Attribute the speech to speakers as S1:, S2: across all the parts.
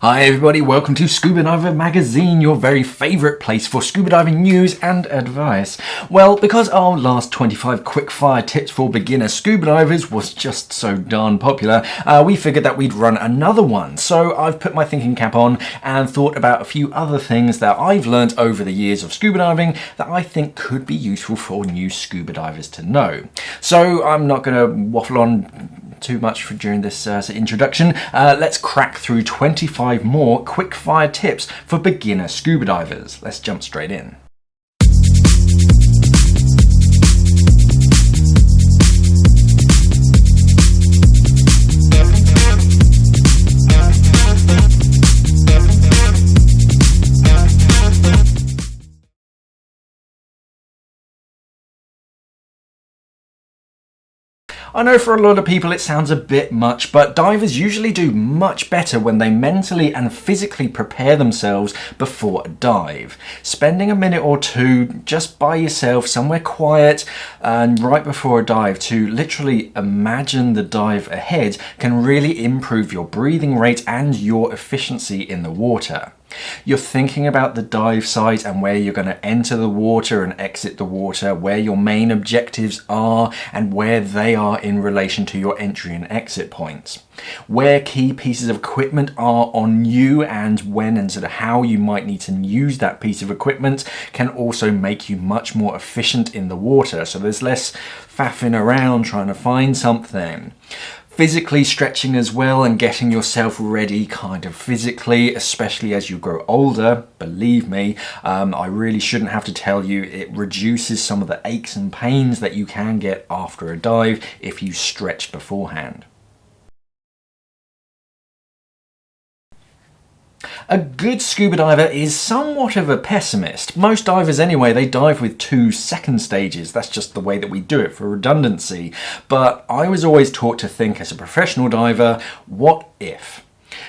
S1: Hi everybody, welcome to Scuba Diver Magazine, your very favourite place for scuba diving news and advice. Well, because our last 25 quickfire tips for beginner scuba divers was just so darn popular, we figured that we'd run another one. So I've put my thinking cap on and thought about a few other things that I've learnt over the years of scuba diving that I think could be useful for new scuba divers to know. So I'm not going to waffle on too much during this introduction. Let's crack through 25 more quick-fire tips for beginner scuba divers. Let's jump straight in. I know for a lot of people it sounds a bit much, but divers usually do much better when they mentally and physically prepare themselves before a dive. Spending a minute or two just by yourself somewhere quiet and right before a dive to literally imagine the dive ahead can really improve your breathing rate and your efficiency in the water. You're thinking about the dive site and where you're going to enter the water and exit the water, where your main objectives are and where they are in relation to your entry and exit points. Where key pieces of equipment are on you and when and sort of how you might need to use that piece of equipment can also make you much more efficient in the water. So there's less faffing around trying to find something. Physically stretching as well and getting yourself ready kind of physically, especially as you grow older. Believe me, I really shouldn't have to tell you, it reduces some of the aches and pains that you can get after a dive if you stretch beforehand. A good scuba diver is somewhat of a pessimist. Most divers anyway, they dive with 2 second stages. That's just the way that we do it for redundancy. But I was always taught to think as a professional diver, what if?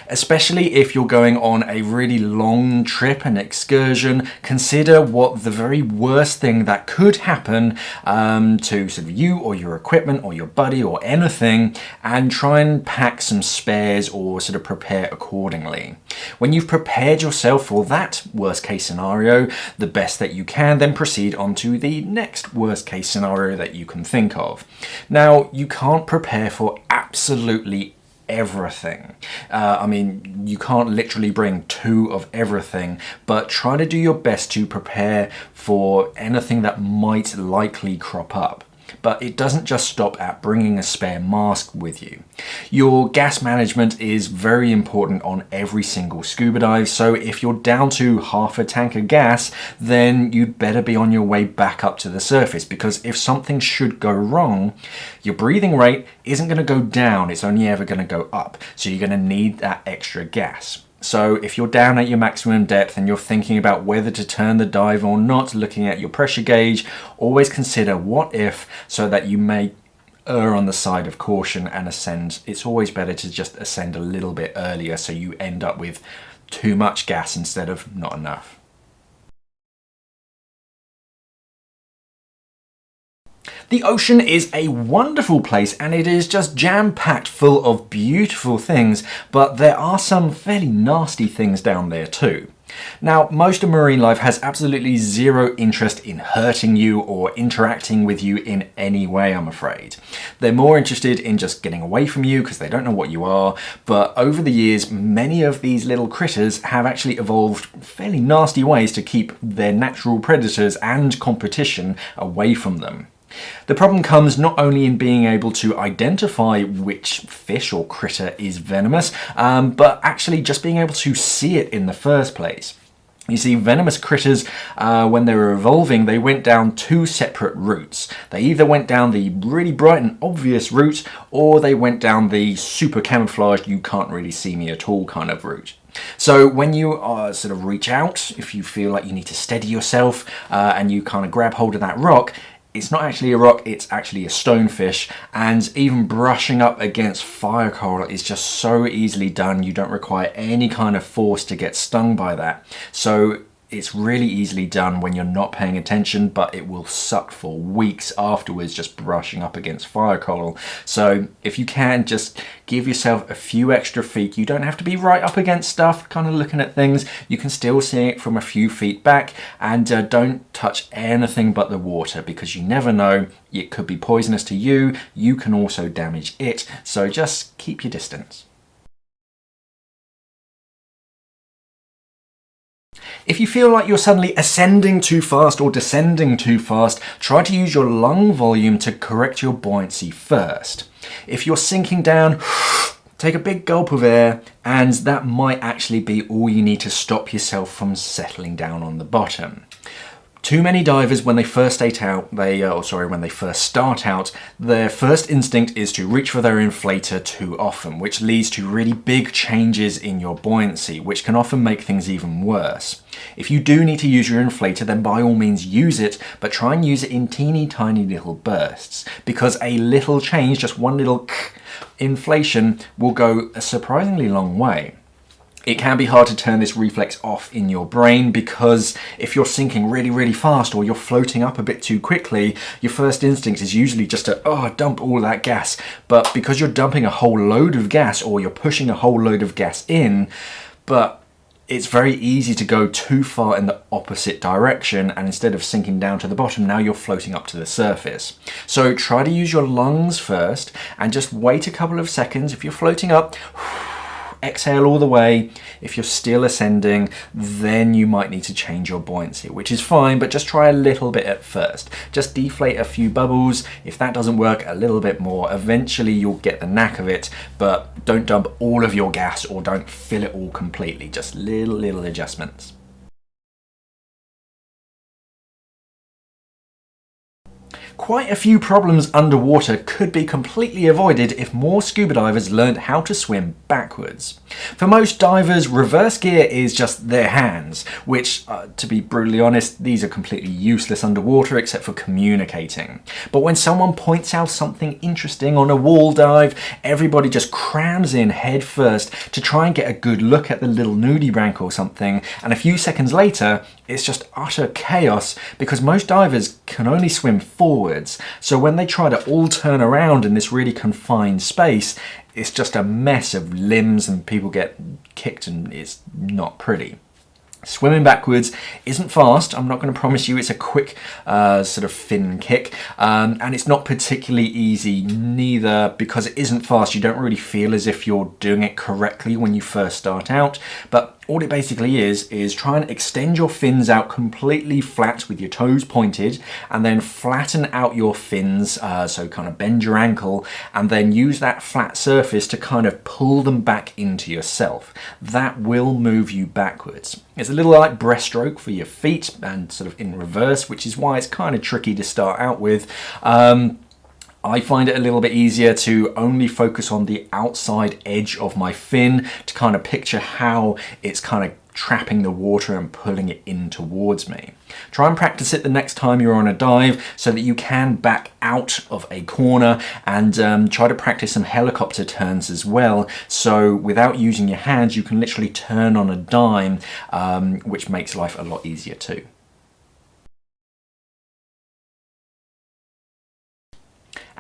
S1: Especially if you're going on a really long trip and excursion, consider what the very worst thing that could happen to sort of you or your equipment or your buddy or anything, and try and pack some spares or sort of prepare accordingly. When you've prepared yourself for that worst case scenario the best that you can, then proceed on to the next worst case scenario that you can think of. Now, you can't prepare for absolutely everything. I mean, you can't literally bring 2 of everything, but try to do your best to prepare for anything that might likely crop up. But it doesn't just stop at bringing a spare mask with you. Your gas management is very important on every single scuba dive, so if you're down to half a tank of gas, then you'd better be on your way back up to the surface, because if something should go wrong, your breathing rate isn't going to go down, it's only ever going to go up, so you're going to need that extra gas. So if you're down at your maximum depth and you're thinking about whether to turn the dive or not, looking at your pressure gauge, always consider what if, so that you may err on the side of caution and ascend. It's always better to just ascend a little bit earlier so you end up with too much gas instead of not enough. The ocean is a wonderful place and it is just jam-packed full of beautiful things, but there are some fairly nasty things down there too. Now, most of marine life has absolutely zero interest in hurting you or interacting with you in any way, I'm afraid. They're more interested in just getting away from you because they don't know what you are, but over the years, many of these little critters have actually evolved fairly nasty ways to keep their natural predators and competition away from them. The problem comes not only in being able to identify which fish or critter is venomous, but actually just being able to see it in the first place. You see, venomous critters, when they were evolving, they went down 2 separate routes. They either went down the really bright and obvious route, or they went down the super camouflaged, you can't really see me at all kind of route. So when you sort of reach out, if you feel like you need to steady yourself and you kind of grab hold of that rock, it's not actually a rock, it's actually a stonefish, and even brushing up against fire coral is just so easily done. You don't require any kind of force to get stung by that. So it's really easily done when you're not paying attention, but it will suck for weeks afterwards just brushing up against fire coral. So if you can, just give yourself a few extra feet. You don't have to be right up against stuff, kind of looking at things. You can still see it from a few feet back, and don't touch anything but the water, because you never know, it could be poisonous to you. You can also damage it, so just keep your distance. If you feel like you're suddenly ascending too fast or descending too fast, try to use your lung volume to correct your buoyancy first. If you're sinking down, take a big gulp of air, and that might actually be all you need to stop yourself from settling down on the bottom. Too many divers, when they first start out, their first instinct is to reach for their inflator too often, which leads to really big changes in your buoyancy, which can often make things even worse. If you do need to use your inflator, then by all means use it, but try and use it in teeny tiny little bursts, because a little change, just one little inflation, will go a surprisingly long way. It can be hard to turn this reflex off in your brain, because if you're sinking really, really fast, or you're floating up a bit too quickly, your first instinct is usually just to dump all that gas. But because you're dumping a whole load of gas, or you're pushing a whole load of gas in, but it's very easy to go too far in the opposite direction, and instead of sinking down to the bottom, now you're floating up to the surface. So try to use your lungs first, and just wait a couple of seconds. If you're floating up, exhale all the way. If you're still ascending, then you might need to change your buoyancy, which is fine, but just try a little bit at first. Just deflate a few bubbles. If that doesn't work, a little bit more. Eventually you'll get the knack of it, but don't dump all of your gas, or don't fill it all completely. Just little adjustments. Quite a few problems underwater could be completely avoided if more scuba divers learned how to swim backwards. For most divers, reverse gear is just their hands, which, to be brutally honest, these are completely useless underwater except for communicating. But when someone points out something interesting on a wall dive, everybody just crams in head first to try and get a good look at the little nudibranch or something, and a few seconds later, it's just utter chaos, because most divers can only swim forwards. So when they try to all turn around in this really confined space, it's just a mess of limbs and people get kicked, and it's not pretty. Swimming backwards isn't fast. I'm not going to promise you it's a quick sort of fin kick, and it's not particularly easy neither, because it isn't fast. You don't really feel as if you're doing it correctly when you first start out, but all it basically is try and extend your fins out completely flat with your toes pointed, and then flatten out your fins, so kind of bend your ankle, and then use that flat surface to kind of pull them back into yourself. That will move you backwards. It's a little like breaststroke for your feet, and sort of in reverse, which is why it's kind of tricky to start out with. I find it a little bit easier to only focus on the outside edge of my fin to kind of picture how it's kind of trapping the water and pulling it in towards me. Try and practice it the next time you're on a dive so that you can back out of a corner, and try to practice some helicopter turns as well. So without using your hands, you can literally turn on a dime, which makes life a lot easier too.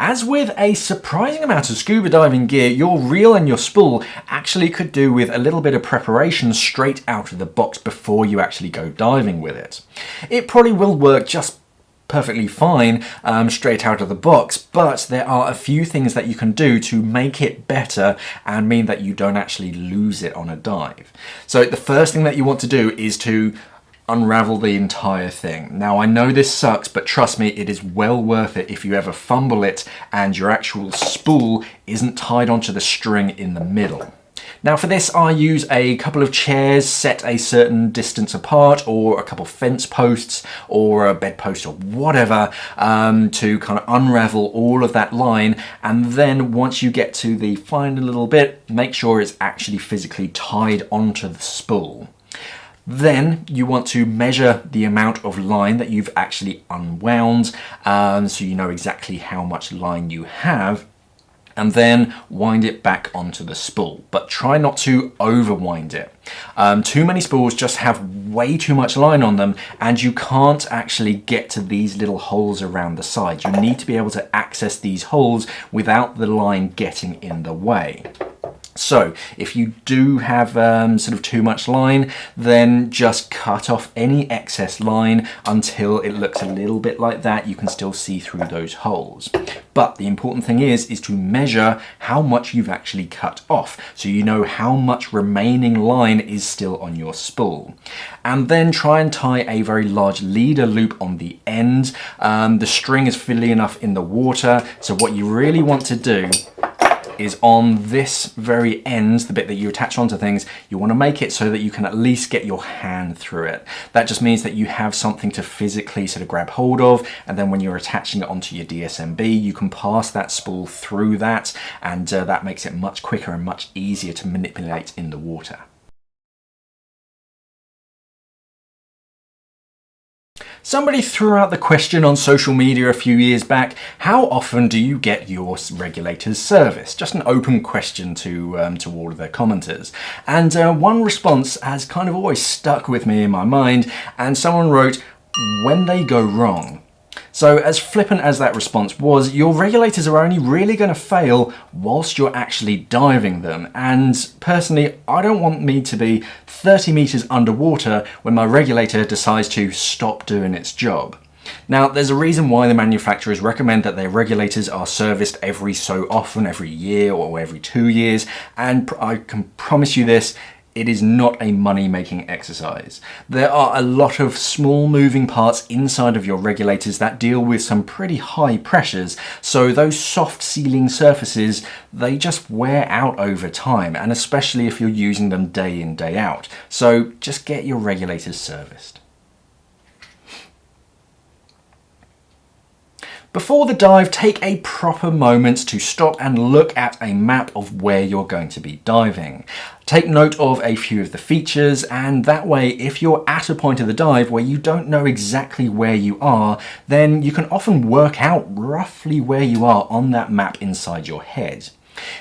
S1: As with a surprising amount of scuba diving gear, your reel and your spool actually could do with a little bit of preparation straight out of the box before you actually go diving with it. It probably will work just perfectly fine straight out of the box, but there are a few things that you can do to make it better and mean that you don't actually lose it on a dive. So the first thing that you want to do is to unravel the entire thing. Now I know this sucks, but trust me, it is well worth it if you ever fumble it and your actual spool isn't tied onto the string in the middle. Now for this I use a couple of chairs set a certain distance apart, or a couple of fence posts or a bedpost or whatever, to kind of unravel all of that line, and then once you get to the final little bit, make sure it's actually physically tied onto the spool. Then you want to measure the amount of line that you've actually unwound, so you know exactly how much line you have. and then wind it back onto the spool, but try not to overwind it. Too many spools just have way too much line on them, and you can't actually get to these little holes around the side. You need to be able to access these holes without the line getting in the way. So if you do have sort of too much line, then just cut off any excess line until it looks a little bit like that. You can still see through those holes. But the important thing is to measure how much you've actually cut off, so you know how much remaining line is still on your spool. And then try and tie a very large leader loop on the end. The string is fiddly enough in the water, so what you really want to do is on this very end, the bit that you attach onto things, you want to make it so that you can at least get your hand through it. That just means that you have something to physically sort of grab hold of, and then when you're attaching it onto your DSMB, you can pass that spool through that, and that makes it much quicker and much easier to manipulate in the water. Somebody threw out the question on social media a few years back, how often do you get your regulators serviced? Just an open question to all of their commenters. And one response has kind of always stuck with me in my mind, and someone wrote, when they go wrong. So as flippant as that response was, your regulators are only really going to fail whilst you're actually diving them. And personally, I don't want me to be 30 meters underwater when my regulator decides to stop doing its job. Now, there's a reason why the manufacturers recommend that their regulators are serviced every so often, every year or every 2 years. And I can promise you this, it is not a money-making exercise. There are a lot of small moving parts inside of your regulators that deal with some pretty high pressures, so those soft sealing surfaces, they just wear out over time, and especially if you're using them day in, day out. So just get your regulators serviced. Before the dive, take a proper moment to stop and look at a map of where you're going to be diving. Take note of a few of the features, and that way, if you're at a point of the dive where you don't know exactly where you are, then you can often work out roughly where you are on that map inside your head.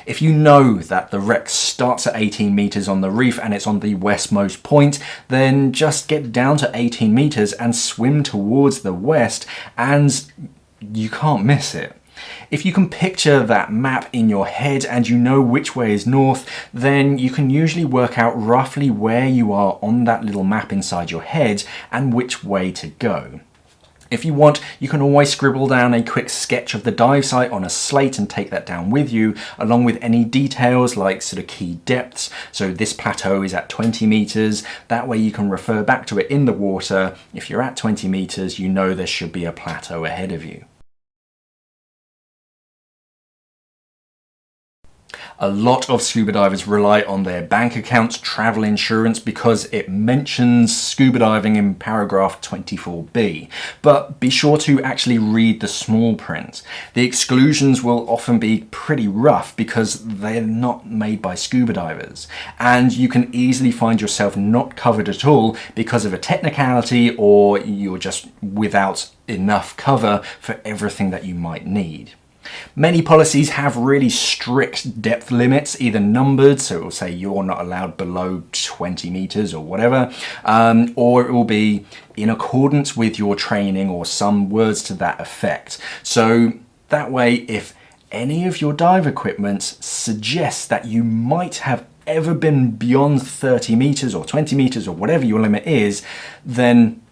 S1: If you know that the REX starts at 18 meters on the reef and it's on the westmost point, then just get down to 18 meters and swim towards the west, and you can't miss it. If you can picture that map in your head and you know which way is north, then you can usually work out roughly where you are on that little map inside your head and which way to go. If you want, you can always scribble down a quick sketch of the dive site on a slate and take that down with you, along with any details like sort of key depths. So this plateau is at 20 meters. That way you can refer back to it in the water. If you're at 20 meters, you know there should be a plateau ahead of you. A lot of scuba divers rely on their bank account's travel insurance because it mentions scuba diving in paragraph 24b. But be sure to actually read the small print. The exclusions will often be pretty rough because they're not made by scuba divers. And you can easily find yourself not covered at all because of a technicality, or you're just without enough cover for everything that you might need. Many policies have really strict depth limits, either numbered, so it will say you're not allowed below 20 meters or whatever, or it will be in accordance with your training or some words to that effect. So that way, if any of your dive equipment suggests that you might have ever been beyond 30 meters or 20 meters or whatever your limit is, then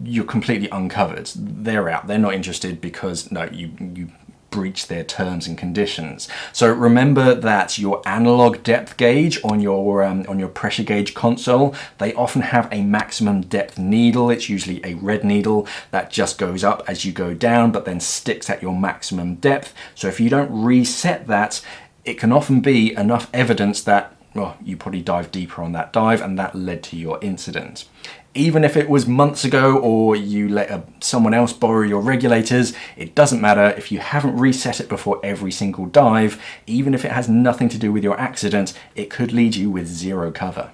S1: you're completely uncovered. They're out. They're not interested because no, you breach their terms and conditions. So remember that your analog depth gauge on your pressure gauge console, they often have a maximum depth needle. It's usually a red needle that just goes up as you go down, but then sticks at your maximum depth. So if you don't reset that, it can often be enough evidence that, well, you probably dived deeper on that dive and that led to your incident. Even if it was months ago or you let someone else borrow your regulators, it doesn't matter. If you haven't reset it before every single dive, even if it has nothing to do with your accident, it could lead you with zero cover.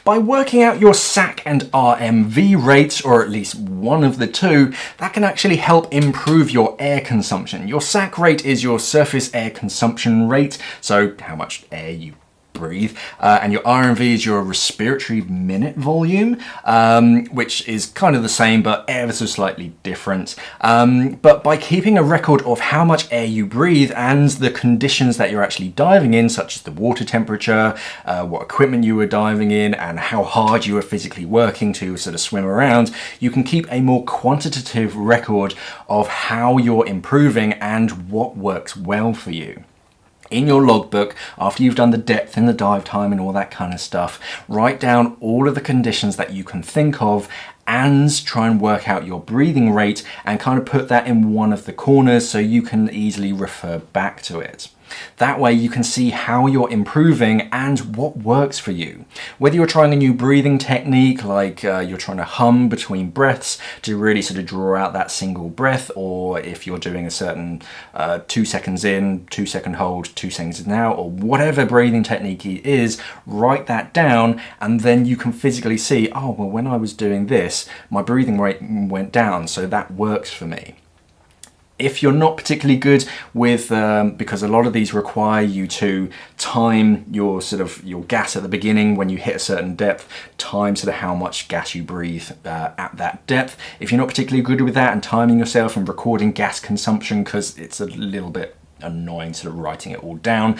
S1: By working out your SAC and RMV rates, or at least one of the two, that can actually help improve your air consumption. Your SAC rate is your surface air consumption rate, so how much air you breathe, and your RMV is your respiratory minute volume, which is kind of the same but ever so slightly different. But by keeping a record of how much air you breathe and the conditions that you're actually diving in, such as the water temperature, what equipment you were diving in, and how hard you were physically working to sort of swim around, you can keep a more quantitative record of how you're improving and what works well for you. In your logbook, after you've done the depth and the dive time and all that kind of stuff, write down all of the conditions that you can think of and try and work out your breathing rate and kind of put that in one of the corners so you can easily refer back to it. That way you can see how you're improving and what works for you. Whether you're trying a new breathing technique, like you're trying to hum between breaths to really sort of draw out that single breath, or if you're doing a certain 2 seconds in, 2 second hold, 2 seconds out, or whatever breathing technique it is, write that down and then you can physically see, oh, well, when I was doing this, my breathing rate went down, so that works for me. If you're not particularly good with, because a lot of these require you to time your your gas at the beginning when you hit a certain depth, time sort of how much gas you breathe at that depth. If you're not particularly good with that and timing yourself and recording gas consumption, because it's a little bit annoying sort of writing it all down,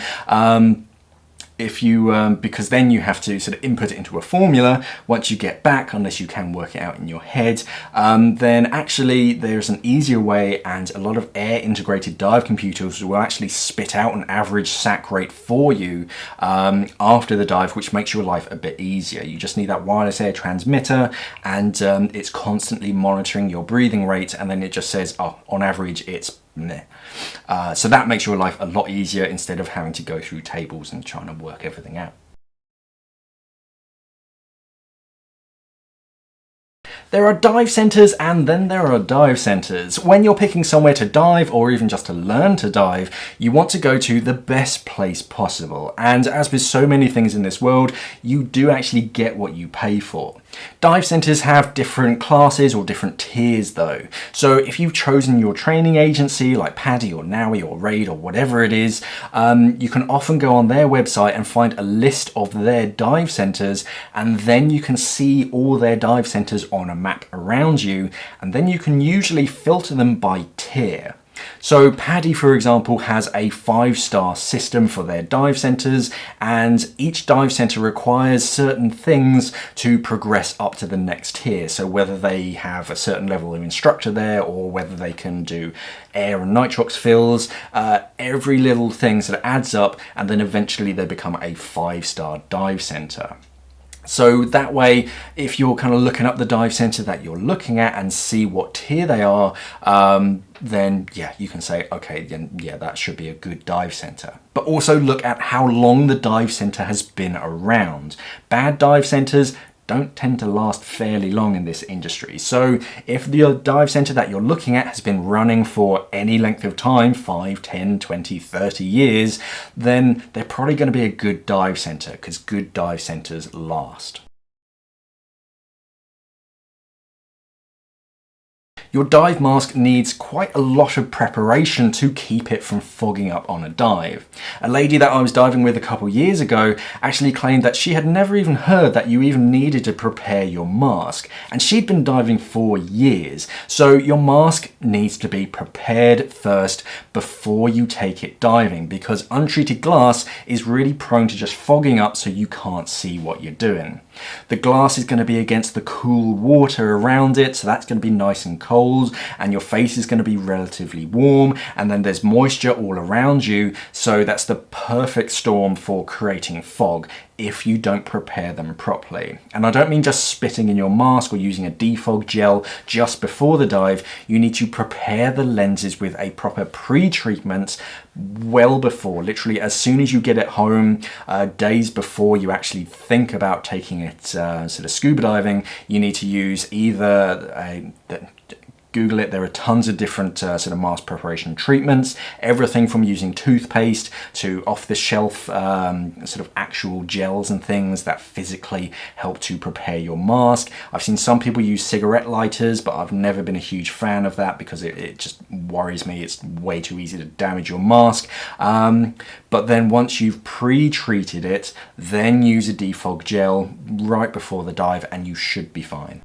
S1: if you, because then you have to sort of input it into a formula once you get back, unless you can work it out in your head, then actually there's an easier way, and a lot of air integrated dive computers will actually spit out an average SAC rate for you after the dive, which makes your life a bit easier. You just need that wireless air transmitter and it's constantly monitoring your breathing rate, and then it just says, oh, on average it's meh. So that makes your life a lot easier instead of having to go through tables and trying to work everything out. There are dive centres and then there are dive centres. When you're picking somewhere to dive, or even just to learn to dive, you want to go to the best place possible. And as with so many things in this world, you do actually get what you pay for. Dive centres have different classes or different tiers though. So if you've chosen your training agency like PADI or NAUI or RAID or whatever it is, you can often go on their website and find a list of their dive centres, and then you can see all their dive centres on a map around you, and then you can usually filter them by tier. So PADI, for example, has a 5-star system for their dive centres, and each dive centre requires certain things to progress up to the next tier. So whether they have a certain level of instructor there, or whether they can do air and nitrox fills, every little thing sort of adds up, and then eventually they become a 5-star dive centre. So that way, if you're kind of looking up the dive centre that you're looking at and see what tier they are, then yeah, you can say, okay, then yeah, that should be a good dive centre. But also look at how long the dive centre has been around. Bad dive centres don't tend to last fairly long in this industry. So if the dive centre that you're looking at has been running for any length of time, 5, 10, 20, 30 years, then they're probably going to be a good dive centre, because good dive centres last. Your dive mask needs quite a lot of preparation to keep it from fogging up on a dive. A lady that I was diving with a couple years ago actually claimed that she had never even heard that you even needed to prepare your mask, and she'd been diving for years. So your mask needs to be prepared first before you take it diving, because untreated glass is really prone to just fogging up so you can't see what you're doing. The glass is going to be against the cool water around it, so that's going to be nice and cold, and your face is going to be relatively warm, and then there's moisture all around you, so that's the perfect storm for creating fog if you don't prepare them properly. And I don't mean just spitting in your mask or using a defog gel just before the dive. You need to prepare the lenses with a proper pre-treatment well before, literally as soon as you get it home, days before you actually think about taking it sort of scuba diving. You need to use either a Google it. There are tons of different sort of mask preparation treatments, everything from using toothpaste to off-the-shelf sort of actual gels and things that physically help to prepare your mask. I've seen some people use cigarette lighters, but I've never been a huge fan of that because it just worries me. It's way too easy to damage your mask. But then once you've pre-treated it, then use a defog gel right before the dive and you should be fine.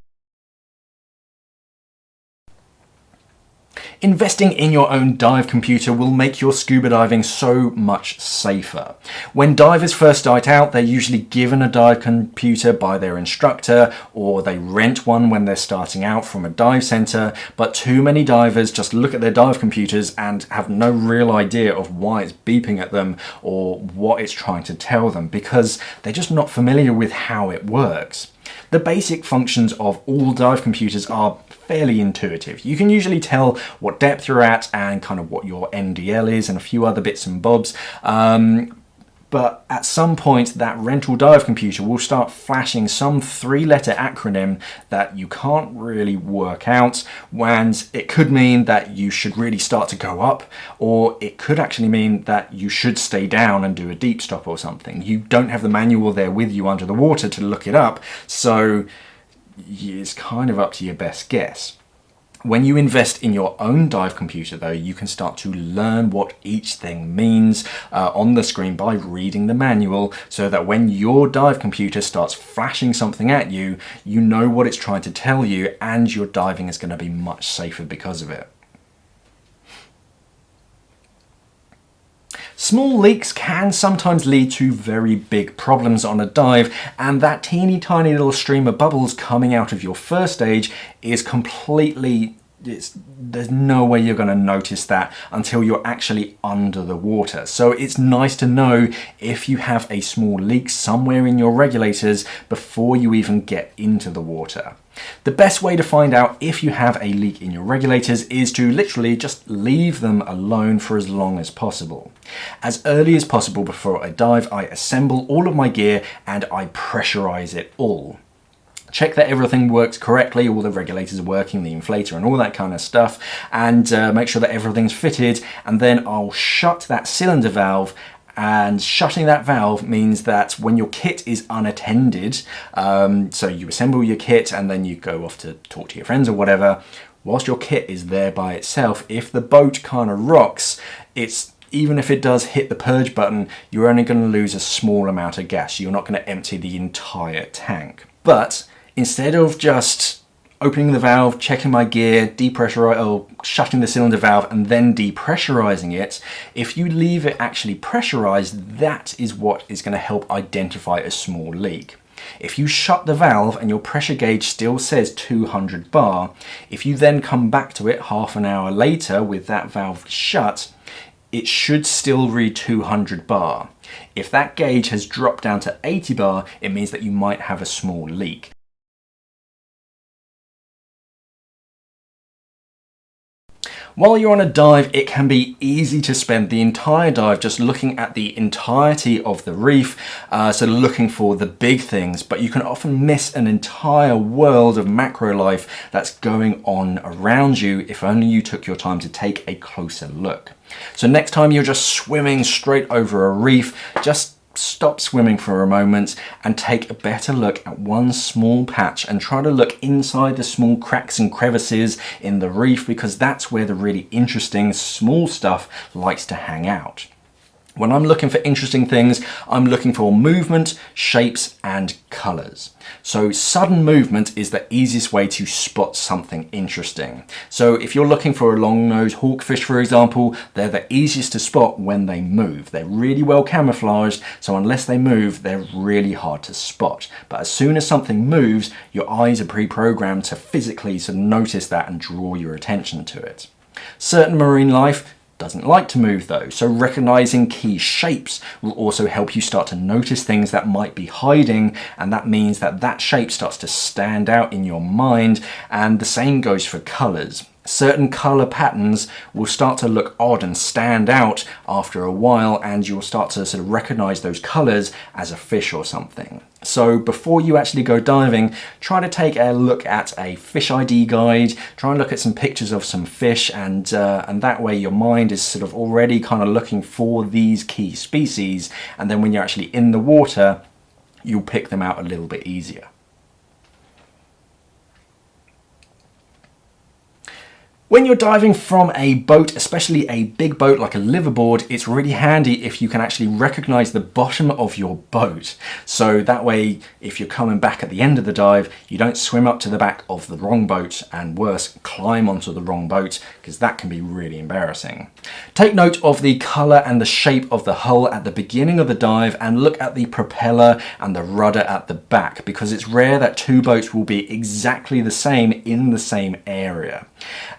S1: Investing in your own dive computer will make your scuba diving so much safer. When divers first start out, they're usually given a dive computer by their instructor, or they rent one when they're starting out from a dive center, but too many divers just look at their dive computers and have no real idea of why it's beeping at them or what it's trying to tell them because they're just not familiar with how it works. The basic functions of all dive computers are fairly intuitive. You can usually tell what depth you're at and kind of what your NDL is and a few other bits and bobs. But at some point that rental dive computer will start flashing some 3-letter acronym that you can't really work out, and it could mean that you should really start to go up, or it could actually mean that you should stay down and do a deep stop or something. You don't have the manual there with you under the water to look it up, so it's kind of up to your best guess. When you invest in your own dive computer though, you can start to learn what each thing means on the screen by reading the manual, so that when your dive computer starts flashing something at you, you know what it's trying to tell you and your diving is going to be much safer because of it. Small leaks can sometimes lead to very big problems on a dive, and that teeny tiny little stream of bubbles coming out of your first stage is completely, there's no way you're going to notice that until you're actually under the water. So it's nice to know if you have a small leak somewhere in your regulators before you even get into the water. The best way to find out if you have a leak in your regulators is to literally just leave them alone for as long as possible. As early as possible before a dive, I assemble all of my gear and I pressurize it all. Check that everything works correctly, all the regulators are working, the inflator and all that kind of stuff, and make sure that everything's fitted, and then I'll shut that cylinder valve. And shutting that valve means that when your kit is unattended, so you assemble your kit and then you go off to talk to your friends or whatever, whilst your kit is there by itself, if the boat kind of rocks, even if it does hit the purge button, you're only going to lose a small amount of gas. You're not going to empty the entire tank. But instead of just opening the valve, checking my gear, shutting the cylinder valve and then depressurizing it, if you leave it actually pressurized, that is what is going to help identify a small leak. If you shut the valve and your pressure gauge still says 200 bar, if you then come back to it half an hour later with that valve shut, it should still read 200 bar. If that gauge has dropped down to 80 bar, it means that you might have a small leak. While you're on a dive, it can be easy to spend the entire dive just looking at the entirety of the reef, so looking for the big things, but you can often miss an entire world of macro life that's going on around you if only you took your time to take a closer look. So next time you're just swimming straight over a reef, just stop swimming for a moment and take a better look at one small patch and try to look inside the small cracks and crevices in the reef, because that's where the really interesting small stuff likes to hang out. When I'm looking for interesting things, I'm looking for movement, shapes, and colors. So sudden movement is the easiest way to spot something interesting. So if you're looking for a long-nosed hawkfish, for example, they're the easiest to spot when they move. They're really well camouflaged, so unless they move, they're really hard to spot. But as soon as something moves, your eyes are pre-programmed to physically sort of notice that and draw your attention to it. Certain marine life doesn't like to move though, so recognizing key shapes will also help you start to notice things that might be hiding, and that means that that shape starts to stand out in your mind, and the same goes for colors. certain color patterns will start to look odd and stand out after a while, and you'll start to sort of recognize those colors as a fish or something. So before you actually go diving, try to take a look at a fish ID guide, try and look at some pictures of some fish, and that way your mind is sort of already kind of looking for these key species, and then when you're actually in the water, you'll pick them out a little bit easier. When you're diving from a boat, especially a big boat like a liveaboard, it's really handy if you can actually recognize the bottom of your boat. So that way, if you're coming back at the end of the dive, you don't swim up to the back of the wrong boat, and worse, climb onto the wrong boat, because that can be really embarrassing. Take note of the color and the shape of the hull at the beginning of the dive, and look at the propeller and the rudder at the back, because it's rare that two boats will be exactly the same in the same area.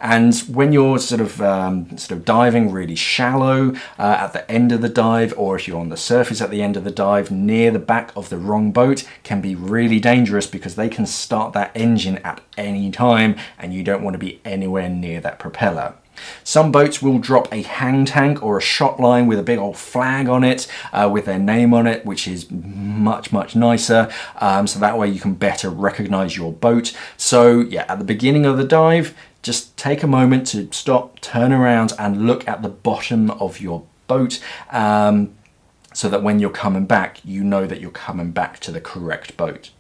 S1: And when you're sort of diving really shallow at the end of the dive, or if you're on the surface at the end of the dive near the back of the wrong boat, can be really dangerous because they can start that engine at any time, and you don't want to be anywhere near that propeller. Some boats will drop a hang tank or a shot line with a big old flag on it with their name on it, which is much nicer, so that way you can better recognize your boat. So yeah, at the beginning of the dive, just take a moment to stop, turn around and look at the bottom of your boat, so that when you're coming back, you know that you're coming back to the correct boat.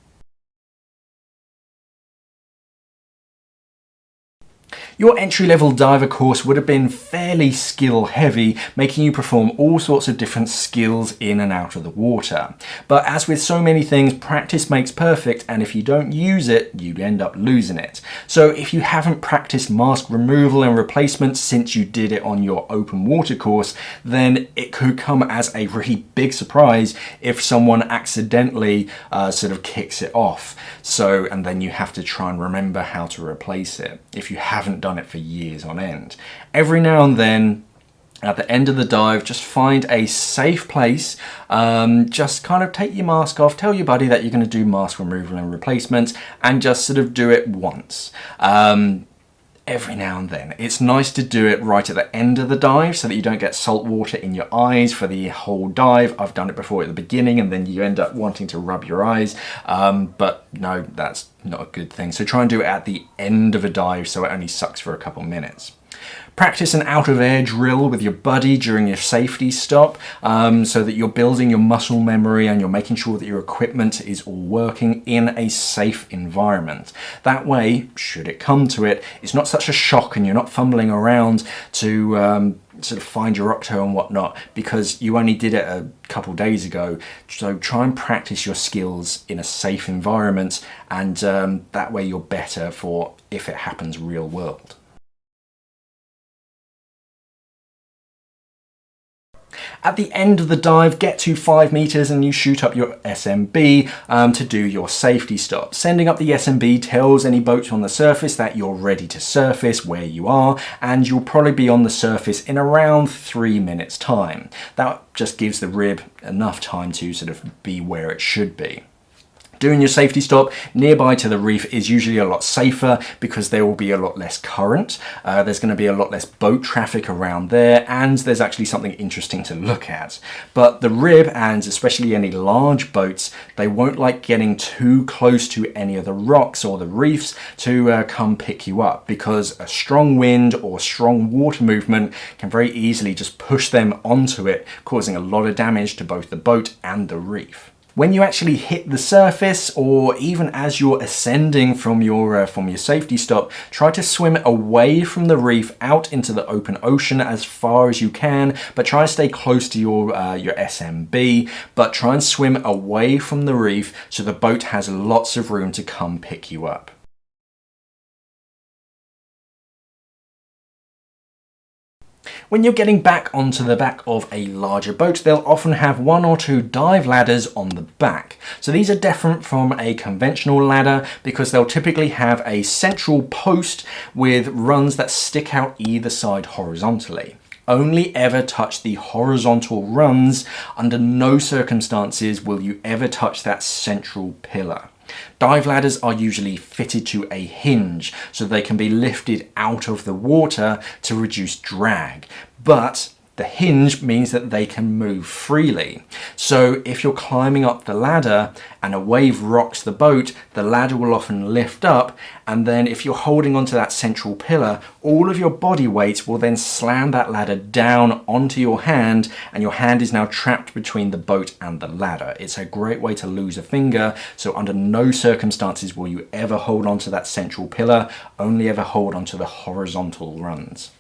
S1: Your entry-level diver course would have been fairly skill heavy, making you perform all sorts of different skills in and out of the water. But as with so many things, practice makes perfect, and if you don't use it, you end up losing it. So if you haven't practiced mask removal and replacement since you did it on your open water course, then it could come as a really big surprise if someone accidentally sort of kicks it off. So, and then you have to try and remember how to replace it if you haven't done it for years on end. Every now and then, at the end of the dive, just find a safe place, just kind of take your mask off, tell your buddy that you're going to do mask removal and replacement, and just sort of do it once. Every now and then. It's nice to do it right at the end of the dive so that you don't get salt water in your eyes for the whole dive. I've done it before at the beginning, and then you end up wanting to rub your eyes, but no, that's not a good thing. So try and do it at the end of a dive so it only sucks for a couple minutes. Practice an out of air drill with your buddy during your safety stop, so that you're building your muscle memory and you're making sure that your equipment is all working in a safe environment. That way, should it come to it, it's not such a shock and you're not fumbling around to sort of find your octo and whatnot, because you only did it a couple days ago. So try and practice your skills in a safe environment, and that way you're better for if it happens real world. At the end of the dive, get to 5 meters and you shoot up your SMB to do your safety stop. Sending up the SMB tells any boat on the surface that you're ready to surface where you are, and you'll probably be on the surface in around 3 minutes time. That just gives the rib enough time to sort of be where it should be. Doing your safety stop nearby to the reef is usually a lot safer because there will be a lot less current. There's going to be a lot less boat traffic around there, and there's actually something interesting to look at. But the rib, and especially any large boats, they won't like getting too close to any of the rocks or the reefs to come pick you up, because a strong wind or strong water movement can very easily just push them onto it, causing a lot of damage to both the boat and the reef. When you actually hit the surface, or even as you're ascending from your safety stop, try to swim away from the reef out into the open ocean as far as you can, but try and stay close to your SMB, but try and swim away from the reef so the boat has lots of room to come pick you up. When you're getting back onto the back of a larger boat, they'll often have 1 or 2 dive ladders on the back. So these are different from a conventional ladder because they'll typically have a central post with rungs that stick out either side horizontally. Only ever touch the horizontal rungs. Under no circumstances will you ever touch that central pillar. Dive ladders are usually fitted to a hinge so they can be lifted out of the water to reduce drag, but the hinge means that they can move freely. So if you're climbing up the ladder and a wave rocks the boat, the ladder will often lift up, and then if you're holding onto that central pillar, all of your body weight will then slam that ladder down onto your hand, and your hand is now trapped between the boat and the ladder. It's a great way to lose a finger, so under no circumstances will you ever hold onto that central pillar, only ever hold onto the horizontal rungs.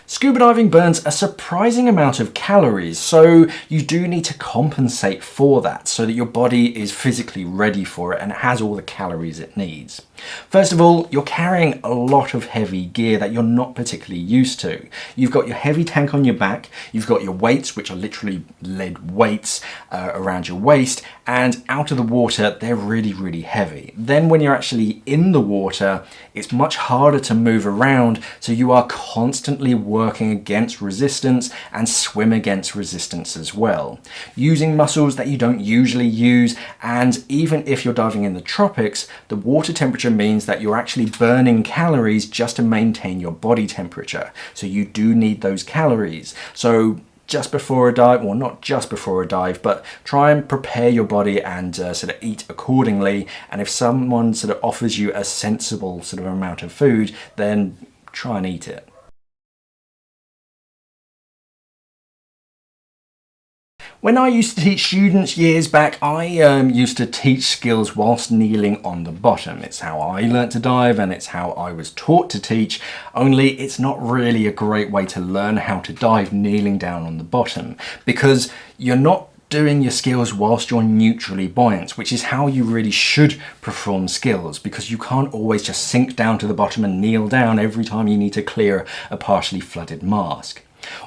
S1: Scuba diving burns a surprising amount of calories, so you do need to compensate for that so that your body is physically ready for it and it has all the calories it needs. First of all, you're carrying a lot of heavy gear that you're not particularly used to. You've got your heavy tank on your back, you've got your weights, which are literally lead weights around your waist, and out of the water, they're really, really heavy. Then when you're actually in the water, it's much harder to move around, so you are constantly working against resistance and swim against resistance as well. Using muscles that you don't usually use, and even if you're diving in the tropics, the water temperature means that you're actually burning calories just to maintain your body temperature. So you do need those calories. So just before a dive, well, not just before a dive, but try and prepare your body and sort of eat accordingly. And if someone sort of offers you a sensible sort of amount of food, then try and eat it. When I used to teach students years back, I used to teach skills whilst kneeling on the bottom. It's how I learnt to dive and it's how I was taught to teach, only it's not really a great way to learn how to dive kneeling down on the bottom, because you're not doing your skills whilst you're neutrally buoyant, which is how you really should perform skills, because you can't always just sink down to the bottom and kneel down every time you need to clear a partially flooded mask.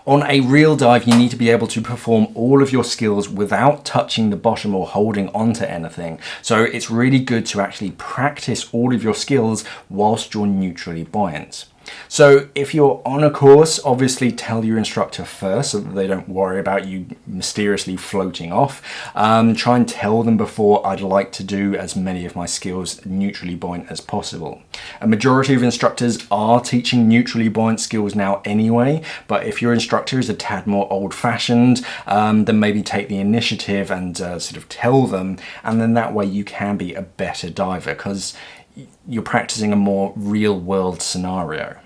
S1: On a real dive, you need to be able to perform all of your skills without touching the bottom or holding onto anything. So it's really good to actually practice all of your skills whilst you're neutrally buoyant. So if you're on a course, obviously tell your instructor first so that they don't worry about you mysteriously floating off. Try and tell them before, I'd like to do as many of my skills neutrally buoyant as possible. A majority of instructors are teaching neutrally buoyant skills now anyway, but if your instructor is a tad more old-fashioned, then maybe take the initiative and sort of tell them, and then that way you can be a better diver because you're practicing a more real-world scenario.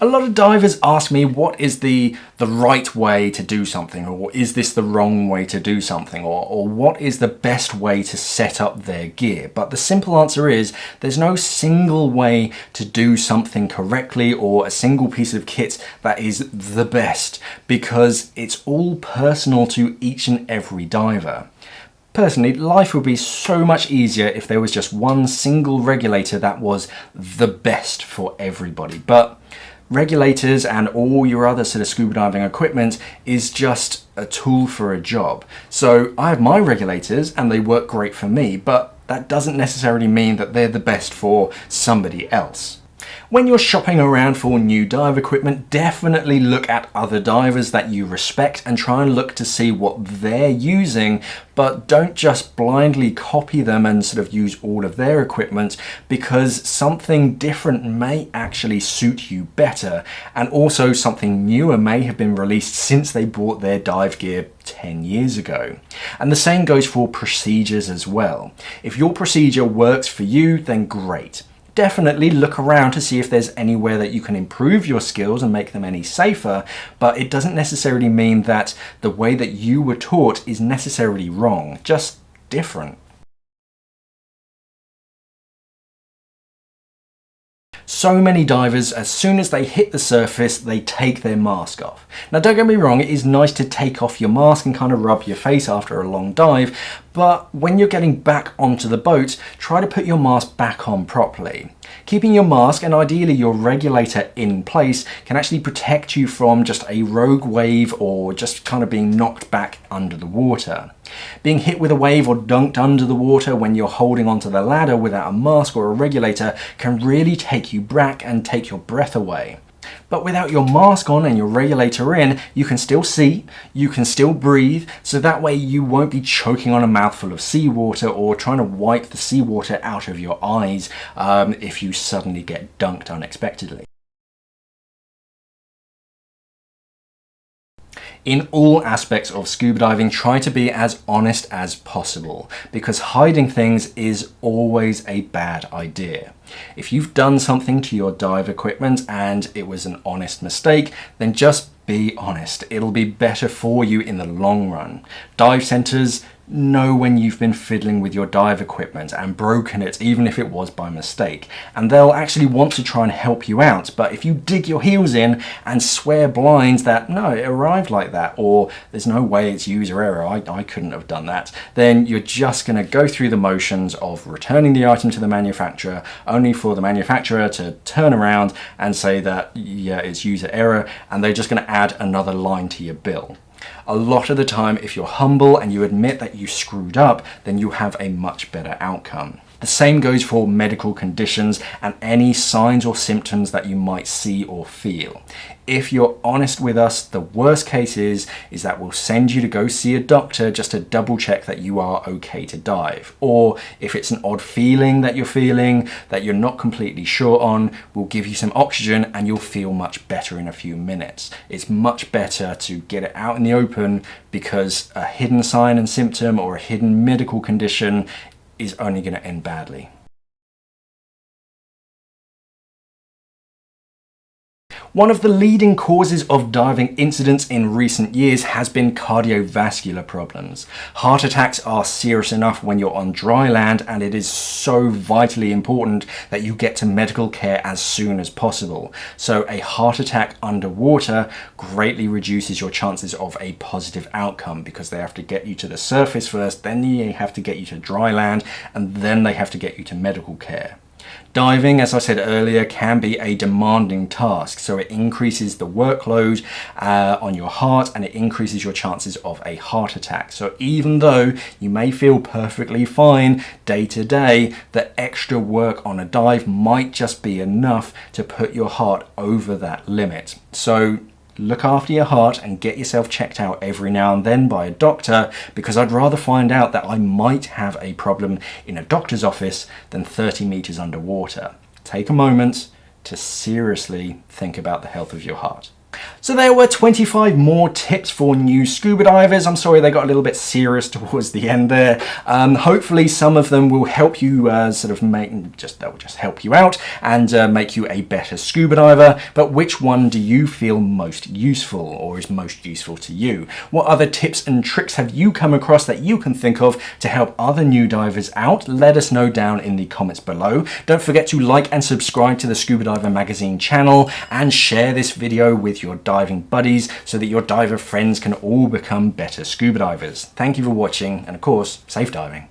S1: A lot of divers ask me what is the right way to do something, or is this the wrong way to do something, or what is the best way to set up their gear. But the simple answer is there's no single way to do something correctly or a single piece of kit that is the best, because it's all personal to each and every diver. Personally, life would be so much easier if there was just one single regulator that was the best for everybody. But regulators and all your other sort of scuba diving equipment is just a tool for a job. So I have my regulators and they work great for me, but that doesn't necessarily mean that they're the best for somebody else. When you're shopping around for new dive equipment, definitely look at other divers that you respect and try and look to see what they're using, but don't just blindly copy them and sort of use all of their equipment, because something different may actually suit you better, and also something newer may have been released since they bought their dive gear 10 years ago. And the same goes for procedures as well. If your procedure works for you, then great. Definitely look around to see if there's anywhere that you can improve your skills and make them any safer, but it doesn't necessarily mean that the way that you were taught is necessarily wrong, just different. So many divers, as soon as they hit the surface, they take their mask off. Now don't get me wrong, it is nice to take off your mask and kind of rub your face after a long dive, but when you're getting back onto the boat, try to put your mask back on properly. Keeping your mask and ideally your regulator in place can actually protect you from just a rogue wave or just kind of being knocked back under the water. Being hit with a wave or dunked under the water when you're holding onto the ladder without a mask or a regulator can really take you back and take your breath away. But without your mask on and your regulator in, you can still see, you can still breathe, so that way you won't be choking on a mouthful of seawater or trying to wipe the seawater out of your eyes if you suddenly get dunked unexpectedly. In all aspects of scuba diving, try to be as honest as possible, because hiding things is always a bad idea. If you've done something to your dive equipment and it was an honest mistake, then just be honest. It'll be better for you in the long run. Dive centers know when you've been fiddling with your dive equipment and broken it, even if it was by mistake, and they'll actually want to try and help you out. But if you dig your heels in and swear blind that no, it arrived like that, or there's no way it's user error, I couldn't have done that, then you're just going to go through the motions of returning the item to the manufacturer, only for the manufacturer to turn around and say that yeah, it's user error, and they're just going to add another line to your bill. A lot of the time, if you're humble and you admit that you screwed up, then you have a much better outcome. The same goes for medical conditions and any signs or symptoms that you might see or feel. If you're honest with us, the worst case is that we'll send you to go see a doctor just to double check that you are okay to dive. Or if it's an odd feeling that you're feeling that you're not completely sure on, we'll give you some oxygen and you'll feel much better in a few minutes. It's much better to get it out in the open, because a hidden sign and symptom or a hidden medical condition is only going to end badly. One of the leading causes of diving incidents in recent years has been cardiovascular problems. Heart attacks are serious enough when you're on dry land, and it is so vitally important that you get to medical care as soon as possible. So a heart attack underwater greatly reduces your chances of a positive outcome, because they have to get you to the surface first, then they have to get you to dry land, and then they have to get you to medical care. Diving, as I said earlier, can be a demanding task, so it increases the workload on your heart, and it increases your chances of a heart attack. So even though you may feel perfectly fine day to day, the extra work on a dive might just be enough to put your heart over that limit. So look after your heart and get yourself checked out every now and then by a doctor, because I'd rather find out that I might have a problem in a doctor's office than 30 meters underwater. Take a moment to seriously think about the health of your heart. So there were 25 more tips for new scuba divers. I'm sorry they got a little bit serious towards the end there. Hopefully some of them will help you that will just help you out and make you a better scuba diver. But which one do you feel most useful, or is most useful to you? What other tips and tricks have you come across that you can think of to help other new divers out? Let us know down in the comments below. Don't forget to like and subscribe to the Scuba Diver magazine channel, and share this video with your diving buddies so that your diver friends can all become better scuba divers. Thank you for watching, and of course, safe diving.